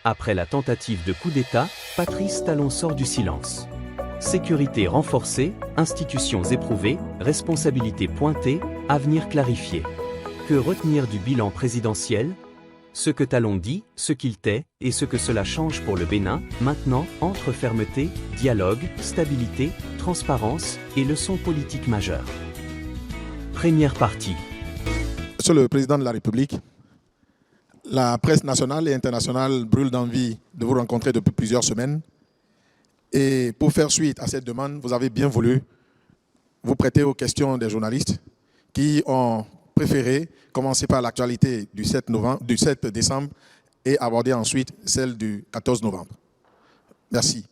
Après la tentative de coup d'État, Patrice Talon sort du silence. Sécurité renforcée, institutions éprouvées, responsabilités pointées, avenir clarifié. Que retenir du bilan présidentiel ? Ce que Talon dit, ce qu'il tait, et ce que cela change pour le Bénin, maintenant, entre fermeté, dialogue, stabilité, transparence et leçons politiques majeures. Première partie. Monsieur le Président de la République, la presse nationale et internationale brûle d'envie de vous rencontrer depuis plusieurs semaines. Et pour faire suite à cette demande, vous avez bien voulu vous prêter aux questions des journalistes qui ont préféré commencer par l'actualité du 7 décembre et aborder ensuite celle du 14 novembre. Merci.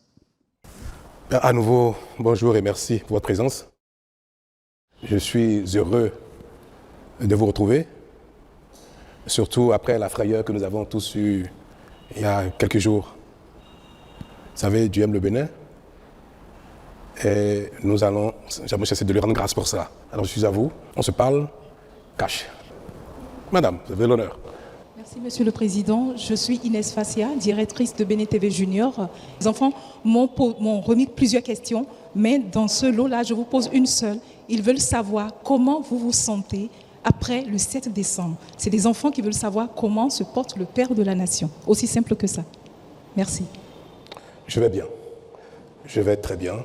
À nouveau, bonjour et merci pour votre présence. Je suis heureux de vous retrouver, surtout après la frayeur que nous avons tous eue il y a quelques jours. Vous savez, Dieu aime le Bénin et nous allons jamais cesser de lui rendre grâce pour ça. Alors je suis à vous, on se parle cash. Madame, vous avez l'honneur. Merci Monsieur le Président. Je suis Inès Fassia, directrice de Bénin TV Junior. Les enfants m'ont remis plusieurs questions, mais dans ce lot-là, je vous pose une seule. Ils veulent savoir comment vous vous sentez après le 7 décembre. C'est des enfants qui veulent savoir comment se porte le Père de la Nation. Aussi simple que ça. Merci. Je vais bien. Je vais très bien,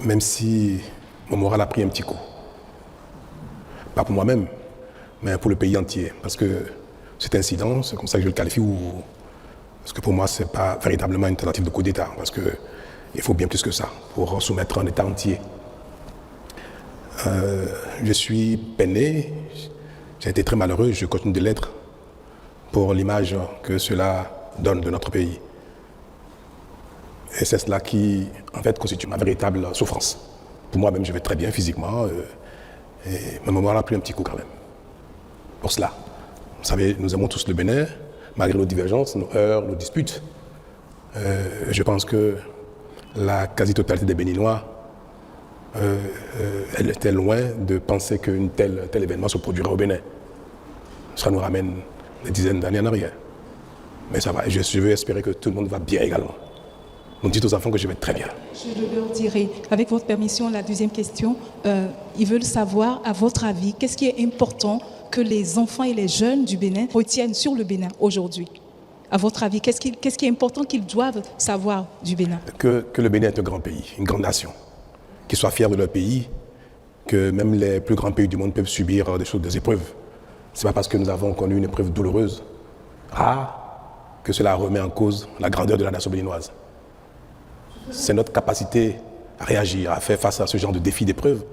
même si mon moral a pris un petit coup. Pas pour moi-même, mais pour le pays entier. Parce que cet incident, c'est comme ça que je le qualifie, parce que pour moi, ce n'est pas véritablement une tentative de coup d'État, parce qu'il faut bien plus que ça pour soumettre un État entier. Je suis peiné, j'ai été très malheureux, je continue de l'être, pour l'image que cela donne de notre pays. Et c'est cela qui, en fait, constitue ma véritable souffrance. Pour moi-même, je vais très bien physiquement, et mon moment a pris un petit coup quand même. Pour cela, vous savez, nous aimons tous le Bénin, malgré nos divergences, nos heurts, nos disputes. Je pense que la quasi-totalité des Béninois, elle était loin de penser qu'un tel événement se produirait au Bénin. Ça nous ramène des dizaines d'années en arrière. Mais ça va, et je veux espérer que tout le monde va bien également. Donc dites aux enfants que je vais très bien. Je leur dirai, avec votre permission, la deuxième question. Ils veulent savoir, à votre avis, qu'est-ce qui est important que les enfants et les jeunes du Bénin retiennent sur le Bénin aujourd'hui? À votre avis, qu'est-ce qui est important qu'ils doivent savoir du Bénin? Que le Bénin est un grand pays, une grande nation. Qu'ils soient fiers de leur pays, que même les plus grands pays du monde peuvent subir des épreuves. Ce n'est pas parce que nous avons connu une épreuve douloureuse, que cela remet en cause la grandeur de la nation béninoise. C'est notre capacité à réagir, à faire face à ce genre de défis, d'épreuves,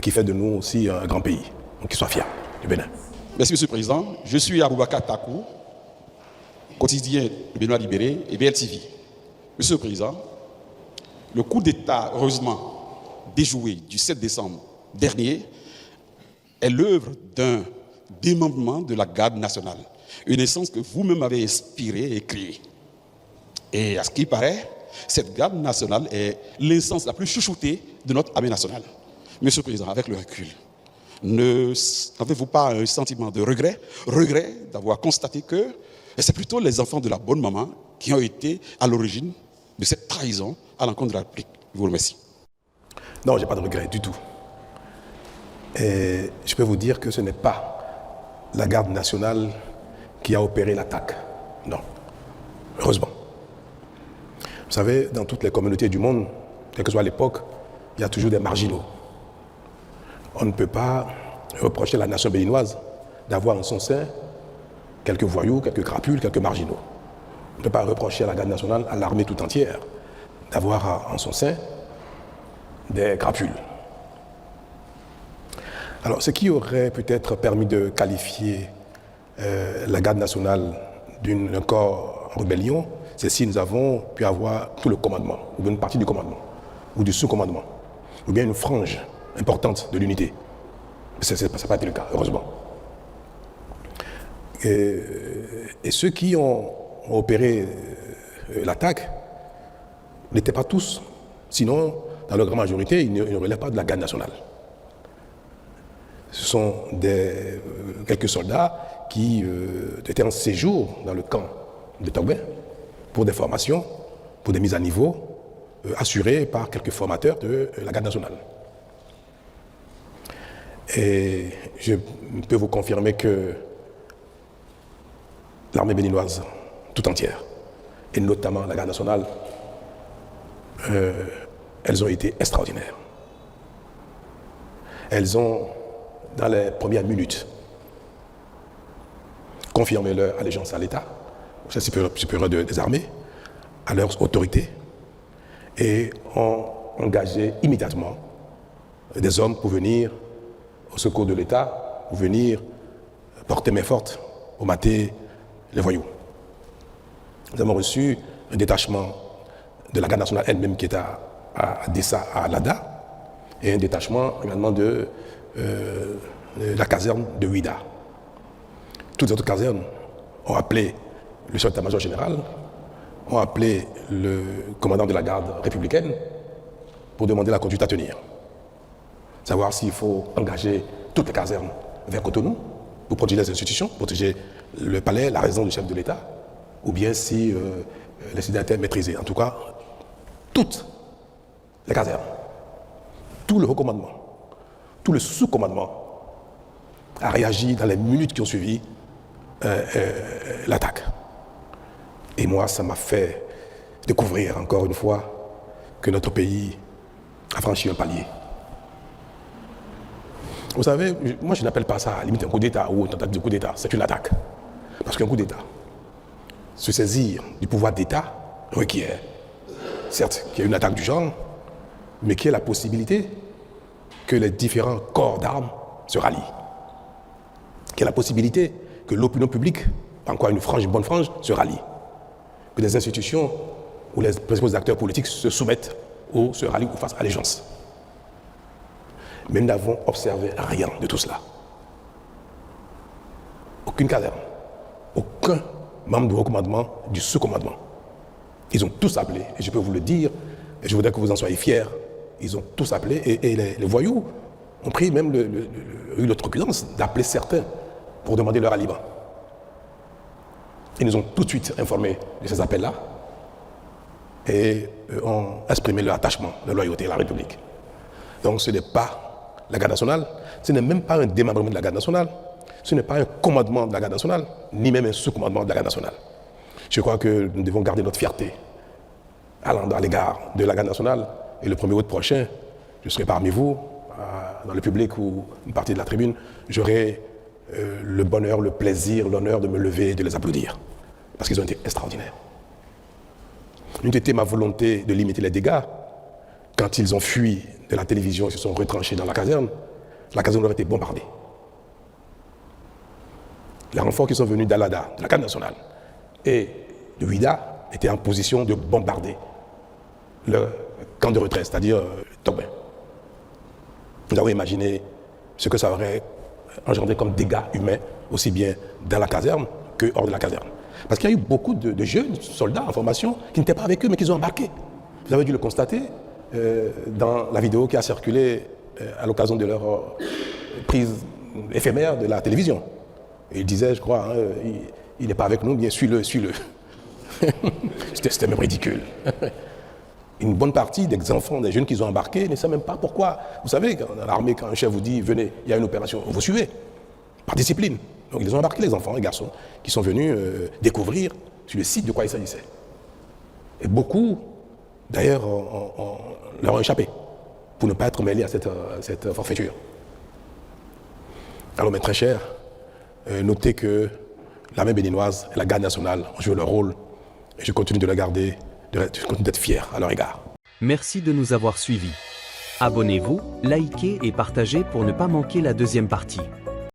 qui fait de nous aussi un grand pays. Donc qu'ils soient fiers du Bénin. Merci Monsieur le Président. Je suis Aboubakar Takou, quotidien Béninois Libéré et BLTV. Monsieur le Président, le coup d'État, heureusement, déjoué du 7 décembre dernier, est l'œuvre d'un démembrement de la garde nationale. Une essence que vous-même avez inspirée et créée. Et à ce qui paraît, cette garde nationale est l'essence la plus chouchoutée de notre armée nationale. Monsieur le Président, avec le recul, n'avez-vous pas un sentiment de regret d'avoir constaté que c'est plutôt les enfants de la bonne maman qui ont été à l'origine de cette trahison à l'encontre de la République? Je vous remercie. Non, je n'ai pas de regret du tout. Et je peux vous dire que ce n'est pas la garde nationale qui a opéré l'attaque. Non, heureusement. Vous savez, dans toutes les communautés du monde, quelle que soit l'époque, il y a toujours des marginaux. On ne peut pas reprocher à la nation béninoise d'avoir en son sein quelques voyous, quelques crapules, quelques marginaux. On ne peut pas reprocher à la garde nationale, à l'armée tout entière, d'avoir en son sein des crapules. Alors, ce qui aurait peut-être permis de qualifier la garde nationale d'un corps en rébellion, c'est si nous avons pu avoir tout le commandement, ou une partie du commandement, ou du sous-commandement, ou bien une frange importante de l'unité. Ça n'a pas été le cas, heureusement. Et ceux qui ont opéré l'attaque n'étaient pas tous. Sinon, dans leur grande majorité, ils ne relèvent pas de la garde nationale. Ce sont quelques soldats qui étaient en séjour dans le camp de Togben pour des formations, pour des mises à niveau assurées par quelques formateurs de la garde nationale. Et je peux vous confirmer que l'armée béninoise tout entière, et notamment la garde nationale, elles ont été extraordinaires. Elles ont, dans les premières minutes, confirmé leur allégeance à l'État, au chef supérieur des armées, à leurs autorités, et ont engagé immédiatement des hommes pour venir au secours de l'État, pour venir porter main forte pour mater les voyous. Nous avons reçu un détachement de la garde nationale elle-même qui est à Dessa, à Lada, et un détachement également de la caserne de Ouida. Toutes les autres casernes ont appelé le chef d'état-major général, ont appelé le commandant de la garde républicaine pour demander la conduite à tenir. Savoir s'il faut engager toutes les casernes vers Cotonou pour protéger les institutions, protéger le palais, la résidence du chef de l'État, ou bien si les signataires maîtrisés. En tout cas, toutes les casernes, tout le recommandement, tout le sous-commandement a réagi dans les minutes qui ont suivi l'attaque. Et moi, ça m'a fait découvrir encore une fois que notre pays a franchi un palier. Vous savez, moi je n'appelle pas ça à la limite un coup d'État ou une tentative de coup d'État, c'est une attaque. Parce qu'un coup d'État, se saisir du pouvoir d'État requiert, certes, qu'il y ait une attaque du genre, mais qu'il y ait la possibilité que les différents corps d'armes se rallient. Qu'il y ait la possibilité que l'opinion publique, encore une bonne frange, se rallie. Que les institutions ou les principaux acteurs politiques se soumettent ou se rallient ou fassent allégeance. Mais nous n'avons observé rien de tout cela. Aucune caserne, aucun membre du recommandement, du sous-commandement. Ils ont tous appelé, et je peux vous le dire, et je voudrais que vous en soyez fiers, ils ont tous appelé, et les voyous ont pris même eu l'autocuidance d'appeler certains pour demander leur aliment. Ils nous ont tout de suite informés de ces appels-là et ont exprimé leur attachement, leur loyauté à la République. Donc ce n'est pas la garde nationale, ce n'est même pas un démembrement de la garde nationale, ce n'est pas un commandement de la garde nationale, ni même un sous-commandement de la garde nationale. Je crois que nous devons garder notre fierté à l'égard de la garde nationale. Et le 1er août prochain, je serai parmi vous, dans le public ou une partie de la tribune, j'aurai le bonheur, le plaisir, l'honneur de me lever et de les applaudir. Parce qu'ils ont été extraordinaires. Une était ma volonté de limiter les dégâts. Quand ils ont fui de la télévision et se sont retranchés dans la caserne aurait été bombardée. Les renforts qui sont venus d'Alada, de la garde nationale, et de Ouida étaient en position de bombarder le camp de retraite, c'est-à-dire Togben. Nous avons imaginé ce que ça aurait engendré comme dégâts humains, aussi bien dans la caserne que hors de la caserne. Parce qu'il y a eu beaucoup de jeunes soldats en formation qui n'étaient pas avec eux, mais qui ont embarqué. Vous avez dû le constater dans la vidéo qui a circulé à l'occasion de leur prise éphémère de la télévision. Et il disait, je crois, hein, il n'est pas avec nous, bien suis-le. C'était même ridicule. Une bonne partie des enfants, des jeunes qu'ils ont embarqués ne savent même pas pourquoi. Vous savez, dans l'armée, quand un chef vous dit, venez, il y a une opération, vous suivez, par discipline. Donc ils ont embarqué les enfants, les garçons, qui sont venus découvrir sur le site de quoi il s'agissait. Et beaucoup, d'ailleurs, leur ont échappé, pour ne pas être mêlés à cette forfaiture. Alors mes très chers, notez que l'armée béninoise et la garde nationale ont joué leur rôle, et je continue de la garder, je continue d'être fier à leur égard. Merci de nous avoir suivis. Abonnez-vous, likez et partagez pour ne pas manquer la deuxième partie.